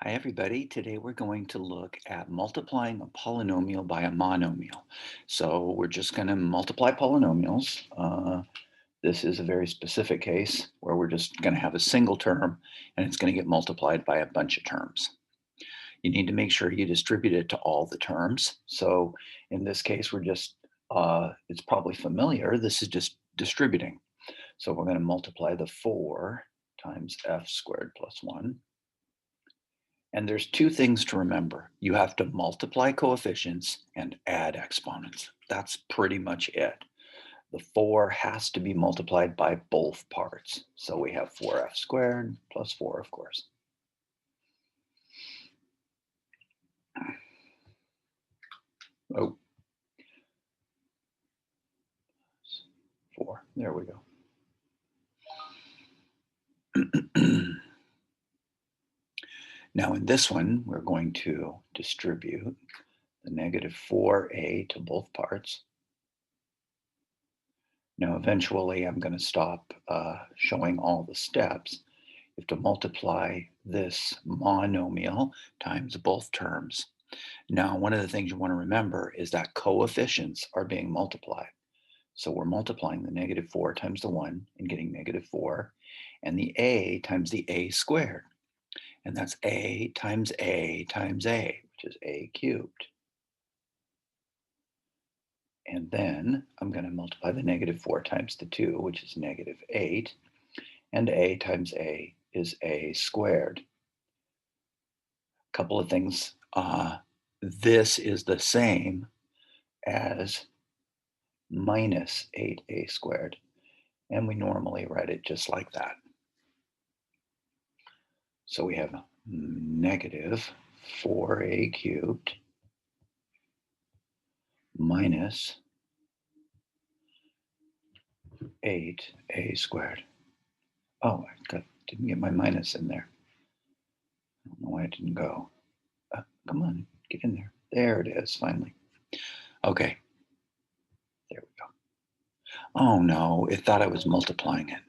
Hi everybody, today we're going to look at multiplying a polynomial by a monomial. So we're just going to multiply polynomials. This is a very specific case where we're just going to have a single term and it's going to get multiplied by a bunch of terms. You need to make sure you distribute it to all the terms. So in this case, it's probably familiar, this is just distributing. So we're going to multiply the 4 times f squared plus 1. And there's two things to remember. You have to multiply coefficients and add exponents. That's pretty much it. The 4 has to be multiplied by both parts. So we have 4f squared plus 4, of course. Oh, 4. There we go. Now in this one, we're going to distribute the negative 4a to both parts. Now eventually I'm going to stop showing all the steps. You have to multiply this monomial times both terms. Now, one of the things you want to remember is that coefficients are being multiplied. So we're multiplying the negative 4 times the 1 and getting negative 4, and the a times the a squared. And that's a times a times a, which is a cubed. And then I'm going to multiply the negative 4 times the 2, which is negative 8. And a times a is a squared. Couple of things. This is the same as minus 8a squared. And we normally write it just like that. So we have negative 4a cubed minus 8a squared. Oh, didn't get my minus in there. I don't know why it didn't go. Come on, get in there. There it is, finally. Okay, there we go. Oh no, it thought I was multiplying it.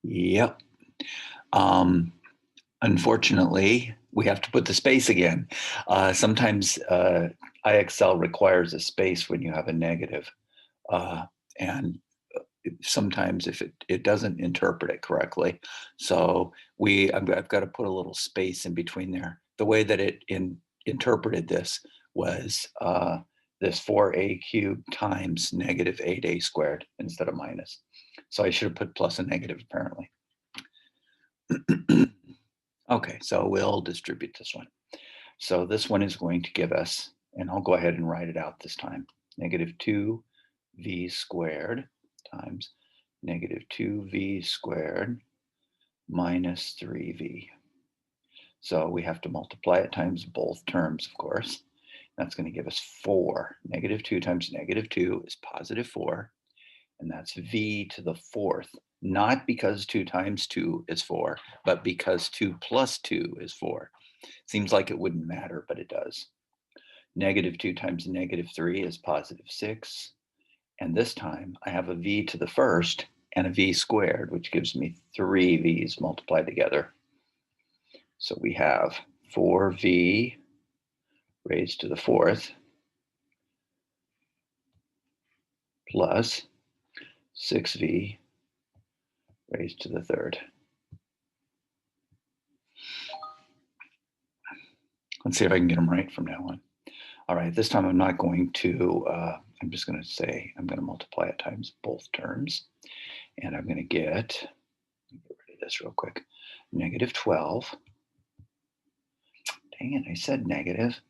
Yep. Unfortunately, we have to put the space again. Sometimes IXL requires a space when you have a negative. And sometimes if it doesn't interpret it correctly. So I've got to put a little space in between there. The way that it interpreted this was this 4a cubed times negative 8a squared instead of minus. So I should have put plus and negative apparently. Okay, so we'll distribute this one. So this one is going to give us, and I'll go ahead and write it out this time, negative 2v squared times negative 2v squared minus 3v. So we have to multiply it times both terms, of course. That's going to give us 4. Negative 2 times negative 2 is positive 4, and that's v to the 4th. Not because 2 times 2 is 4, but because 2 plus 2 is 4. Seems like it wouldn't matter, but it does. Negative 2 times negative 3 is positive 6. And this time I have a v to the 1st and a v squared, which gives me 3 v's multiplied together. So we have 4v raised to the 4th plus 6v raised to the 3rd. Let's see if I can get them right from now on. All right, this time I'm not going to, I'm just going to say I'm going to multiply it times both terms. And I'm going to get rid of this real quick, negative 12. Dang it, I said negative.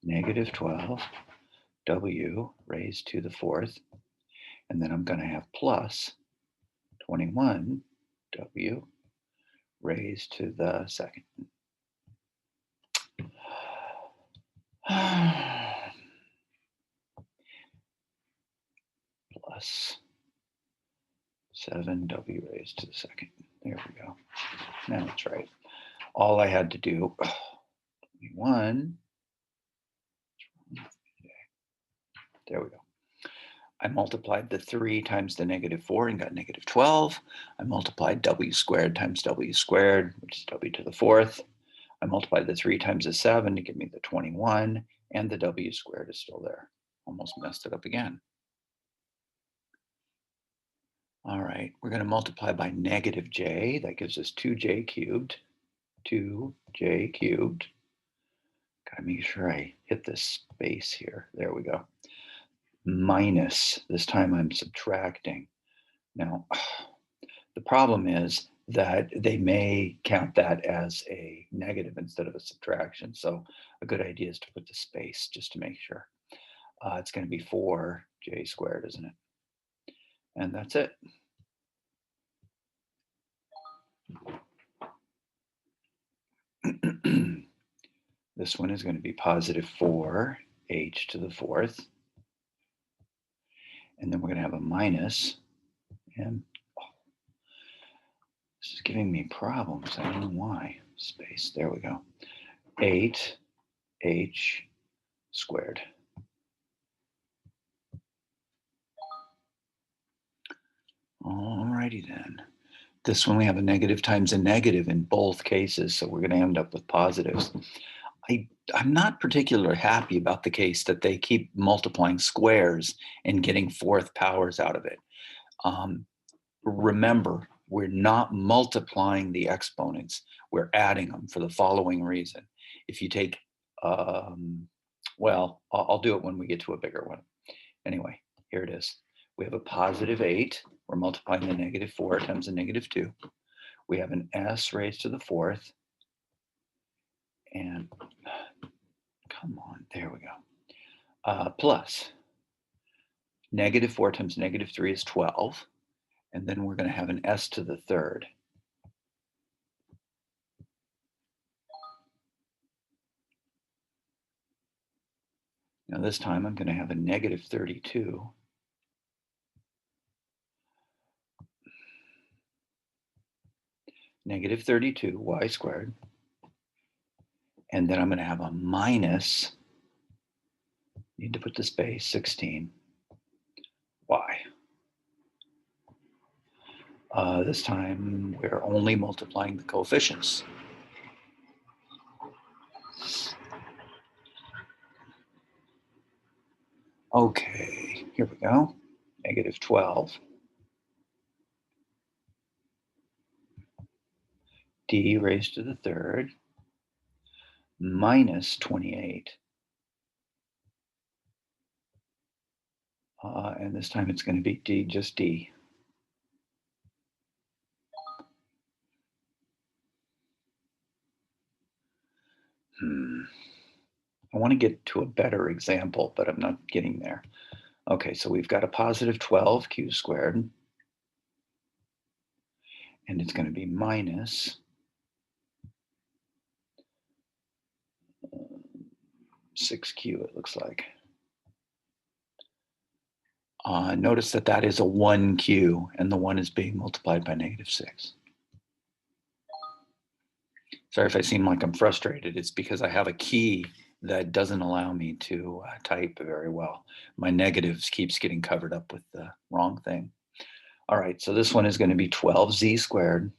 Negative 12 w raised to the 4th. And then I'm going to have plus 21 w raised to the 2nd. Plus 7w raised to the 2nd. There we go. Now it's right. All I had to do, 21. There we go. I multiplied the 3 times the -4 and got -12. I multiplied w squared times w squared, which is w to the 4th. I multiplied the 3 times the 7 to give me the 21, and the w squared is still there. Almost messed it up again. All right, we're going to multiply by -j. That gives us 2j cubed. 2j cubed. Got to make sure I hit this space here. There we go. Minus, this time I'm subtracting. Now, the problem is that they may count that as a negative instead of a subtraction. So a good idea is to put the space just to make sure. It's going to be 4j squared, isn't it? And that's it. This one is going to be positive 4h to the 4th. And then we're going to have a minus. And this is giving me problems. I don't know why. Space. There we go. 8h squared. Alrighty then. This one we have a negative times a negative in both cases, so we're going to end up with positives. I'm not particularly happy about the case that they keep multiplying squares and getting fourth powers out of it. Remember, we're not multiplying the exponents, we're adding them for the following reason. If you take, well, I'll do it when we get to a bigger one. Anyway, here it is. We have a positive 8. We're multiplying the -4 times the -2. We have an s raised to the 4th. And come on, there we go. Plus -4 times -3 is 12. And then we're going to have an s to the 3rd. Now this time I'm going to have a -32. -32 y squared. And then I'm going to have a minus, need to put the space, 16 y. This time we're only multiplying the coefficients. Okay, here we go. -12. D raised to the 3rd minus 28. And this time it's going to be D, just D. I want to get to a better example, but I'm not getting there. Okay, so we've got a positive 12 q squared. And it's going to be minus 6q, it looks like. Notice that that is a 1q, and the 1 is being multiplied by -6. Sorry if I seem like I'm frustrated. It's because I have a key that doesn't allow me to type very well. My negatives keeps getting covered up with the wrong thing. All right, so this one is going to be 12z squared.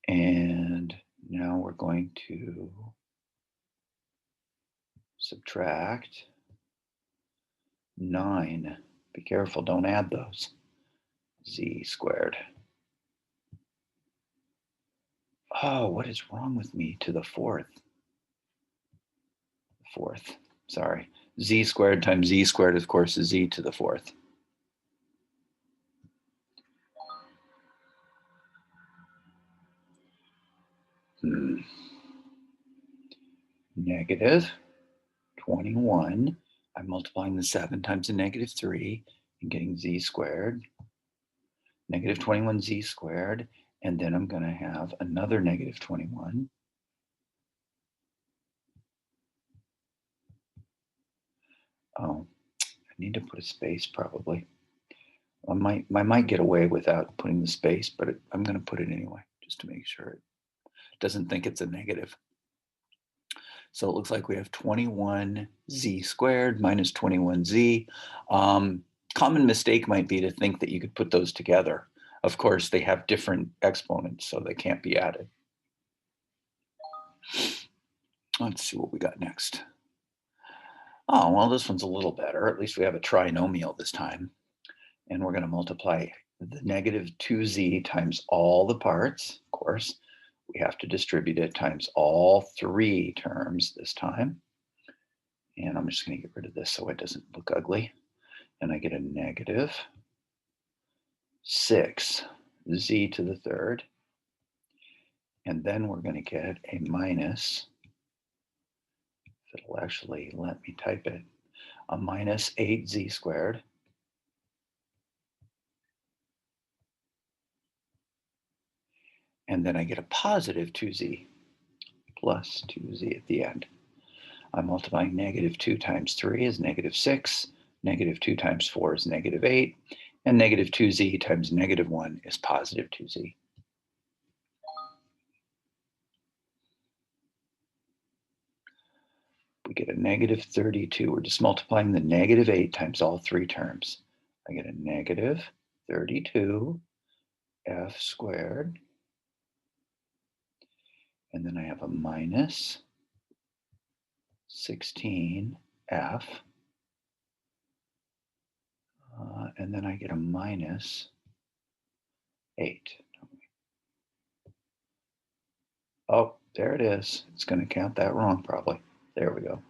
And now we're going to subtract 9. Be careful, don't add those. Z squared. Oh, what is wrong with me to the 4th? 4th, sorry. Z squared times Z squared, of course, is Z to the 4th. Negative 21. I'm multiplying the 7 times the -3 and getting Z squared. Negative 21Z squared. And then I'm going to have another -21. Oh, I need to put a space probably. I might get away without putting the space, but I'm going to put it anyway, just to make sure it doesn't think it's a negative. So it looks like we have 21z squared minus 21z. Common mistake might be to think that you could put those together. Of course, they have different exponents, so they can't be added. Let's see what we got next. Oh, well, this one's a little better. At least we have a trinomial this time. And we're going to multiply the negative 2z times all the parts. Of course, we have to distribute it times all three terms this time. And I'm just going to get rid of this so it doesn't look ugly. And I get a negative 6z to the third. And then we're going to get a minus, if it'll actually let me type it, a minus 8z squared. And then I get a positive 2z plus 2z at the end. I'm multiplying negative 2 times 3 is negative 6, negative 2 times 4 is negative 8, and negative 2z times negative 1 is positive 2z. We get a negative 32. We're just multiplying the negative 8 times all three terms. I get a negative 32 f squared, and then I have a minus 16 f, and then I get a minus 8. Oh, there it is. It's going to count that wrong probably. There we go.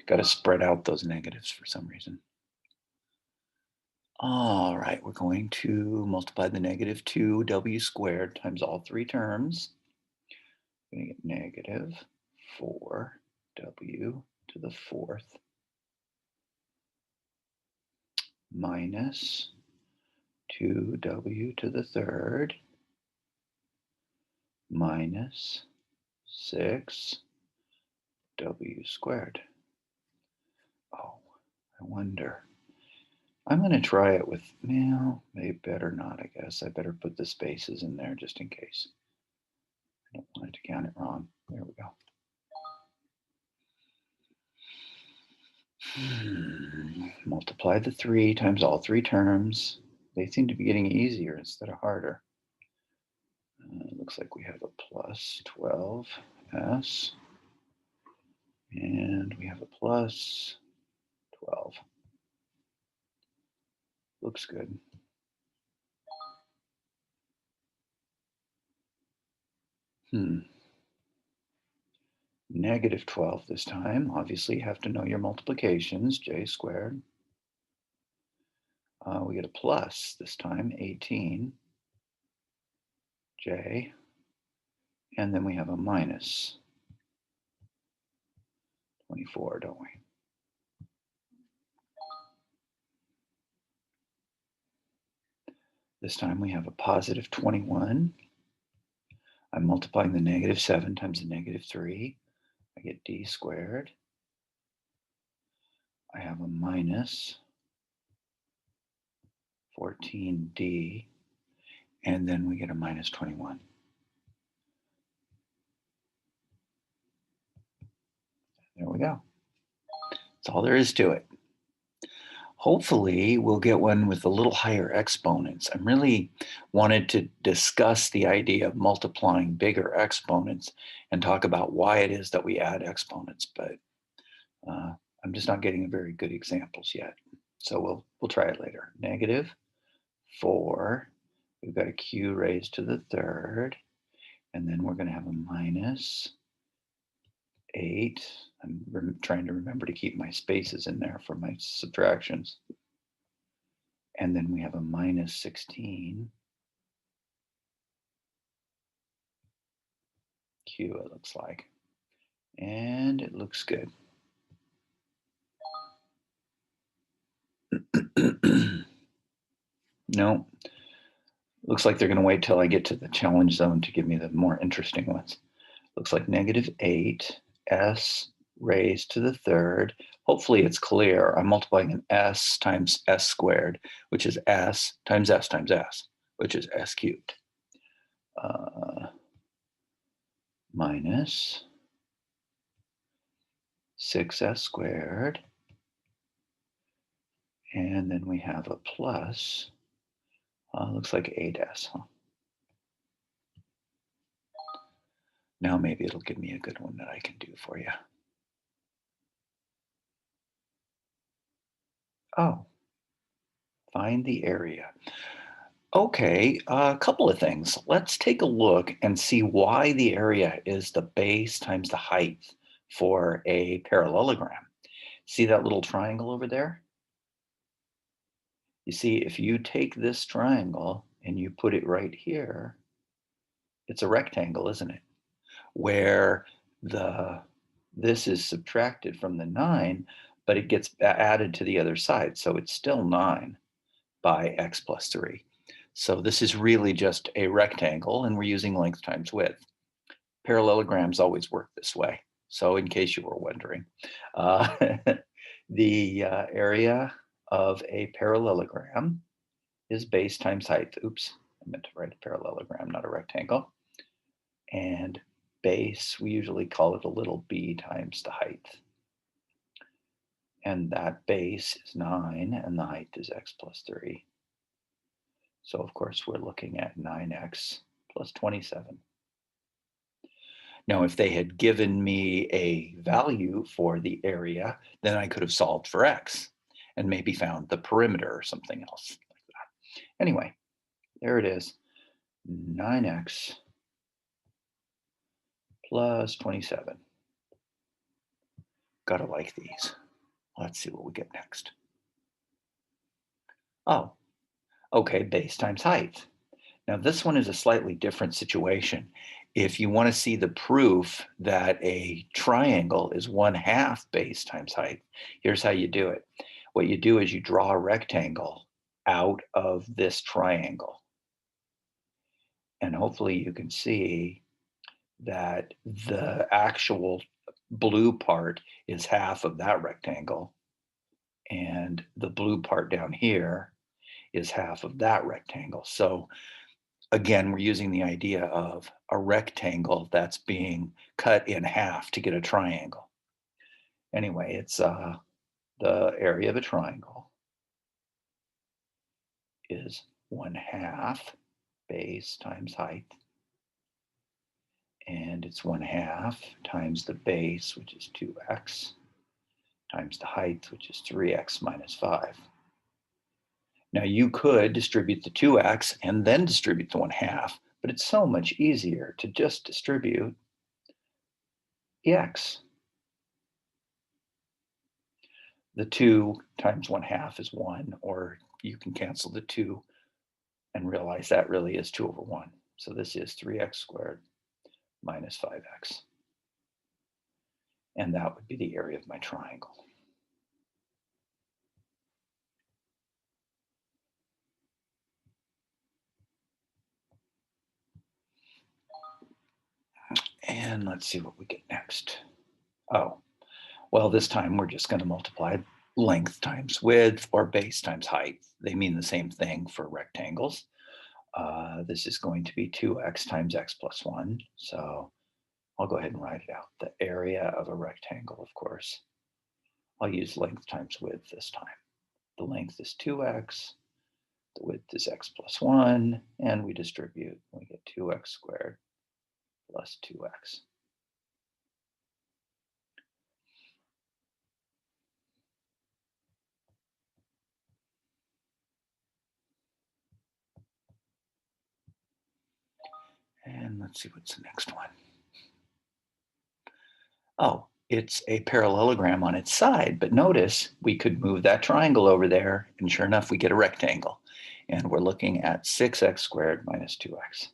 Got to spread out those negatives for some reason. All right, we're going to multiply the negative 2w squared times all three terms. We're going to get negative 4w to the fourth minus 2w to the third minus 6w squared. Oh, I wonder. I'm going to try it with, well, maybe better not, I guess. I better put the spaces in there just in case. I don't want it to count it wrong. There we go. Multiply the 3 times all three terms. They seem to be getting easier instead of harder. It looks like we have a plus 12s, and we have a plus 12. Looks good. Negative 12 this time. Obviously, you have to know your multiplications, j squared. We get a plus this time, 18, j, and then we have a minus 24, don't we? This time we have a positive 21. I'm multiplying the negative 7 times the negative 3. I get d squared. I have a minus 14d, and then we get a minus 21. There we go. That's all there is to it. Hopefully we'll get one with a little higher exponents. I'm really wanted to discuss the idea of multiplying bigger exponents and talk about why it is that we add exponents, but I'm just not getting very good examples yet. So we'll try it later. Negative 4, we've got a q raised to the third, and then we're going to have a minus 8. I'm trying to remember to keep my spaces in there for my subtractions. And then we have a minus 16 q, it looks like. And it looks good. No, looks like they're going to wait till I get to the challenge zone to give me the more interesting ones. Looks like negative 8 s raised to the third. Hopefully it's clear. I'm multiplying an s times s squared, which is s times s times s, which is s cubed. Minus 6s squared. And then we have a plus, looks like 8s, huh? Now maybe it'll give me a good one that I can do for you. Oh, find the area. Okay, a couple of things. Let's take a look and see why the area is the base times the height for a parallelogram. See that little triangle over there? You see, if you take this triangle and you put it right here, it's a rectangle, isn't it? Where this is subtracted from the 9, but it gets added to the other side. So it's still 9 by x plus 3. So this is really just a rectangle, and we're using length times width. Parallelograms always work this way. So in case you were wondering, uh, the area of a parallelogram is base times height. Oops, I meant to write a parallelogram, not a rectangle. And base, we usually call it a little b times the height. And that base is 9, and the height is x plus 3. So of course, we're looking at 9x plus 27. Now, if they had given me a value for the area, then I could have solved for x and maybe found the perimeter or something else like that. Anyway, there it is, 9x plus 27. Gotta like these. Let's see what we get next. Oh, okay, base times height. Now this one is a slightly different situation. If you want to see the proof that a triangle is 1/2 base times height, here's how you do it. What you do is you draw a rectangle out of this triangle. And hopefully you can see that the actual blue part is half of that rectangle. And the blue part down here is half of that rectangle. So again, we're using the idea of a rectangle that's being cut in half to get a triangle. Anyway, it's the area of a triangle is 1/2 base times height. And it's 1/2 times the base, which is 2x, times the height, which is 3x minus 5. Now you could distribute the 2x and then distribute the 1/2, but it's so much easier to just distribute the x. The 2 times 1/2 is 1, or you can cancel the 2 and realize that really is 2 over 1. So this is 3x squared minus 5x. And that would be the area of my triangle. And let's see what we get next. Oh, well, this time we're just going to multiply length times width or base times height. They mean the same thing for rectangles. This is going to be 2x times x plus 1. So I'll go ahead and write it out. The area of a rectangle, of course. I'll use length times width this time. The length is 2x. The width is x plus 1. And we distribute. We get 2x squared plus 2x. And let's see what's the next one. Oh, it's a parallelogram on its side, but notice we could move that triangle over there, and sure enough, we get a rectangle. And we're looking at 6x squared minus 2x.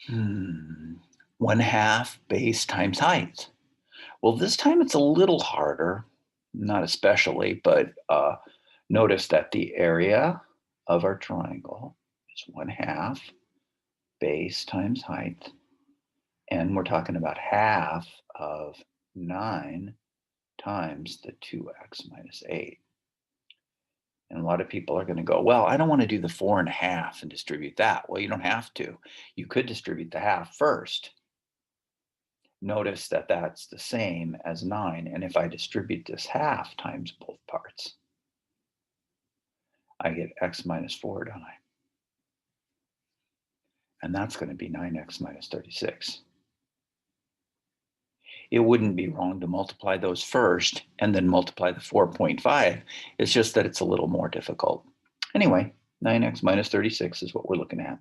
Hmm. 1/2 base times height. Well, this time it's a little harder, not especially, but notice that the area of our triangle is 1/2 base times height. And we're talking about half of 9 times the 2x minus 8. And a lot of people are going to go, well, I don't want to do the 4.5 and distribute that. Well, you don't have to. You could distribute the half first. Notice that that's the same as 9. And if I distribute this half times both parts, I get x minus 4, don't I? And that's going to be 9x minus 36. It wouldn't be wrong to multiply those first and then multiply the 4.5. It's just that it's a little more difficult. Anyway, 9x minus 36 is what we're looking at.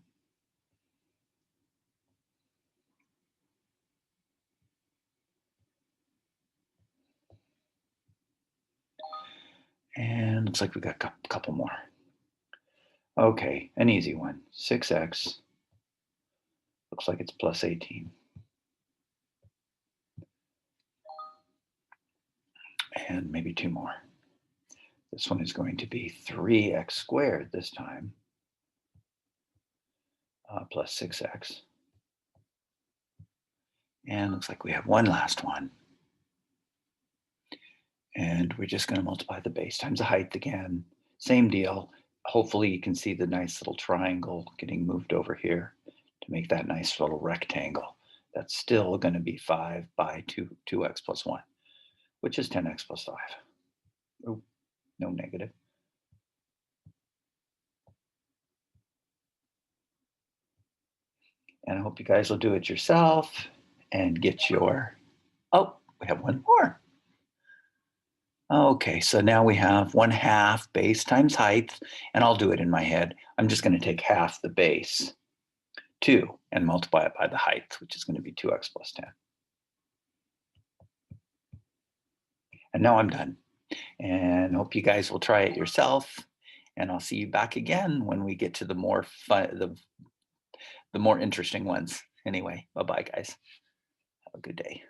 And looks like we got a couple more. Okay, an easy one. 6x looks like it's plus 18. And maybe two more. This one is going to be 3x squared this time, plus 6x. And looks like we have one last one. And we're just going to multiply the base times the height again. Same deal. Hopefully you can see the nice little triangle getting moved over here to make that nice little rectangle. That's still going to be 5 by 2x plus 1, which is 10x plus 5. Oh, no negative. And I hope you guys will do it yourself and get your, oh, we have one more. Okay, so now we have 1/2 base times height, and I'll do it in my head. I'm just going to take half the base, 2, and multiply it by the height, which is going to be 2x plus 10. And now I'm done. And hope you guys will try it yourself. And I'll see you back again when we get to the more fun, the more interesting ones. Anyway, bye-bye, guys. Have a good day.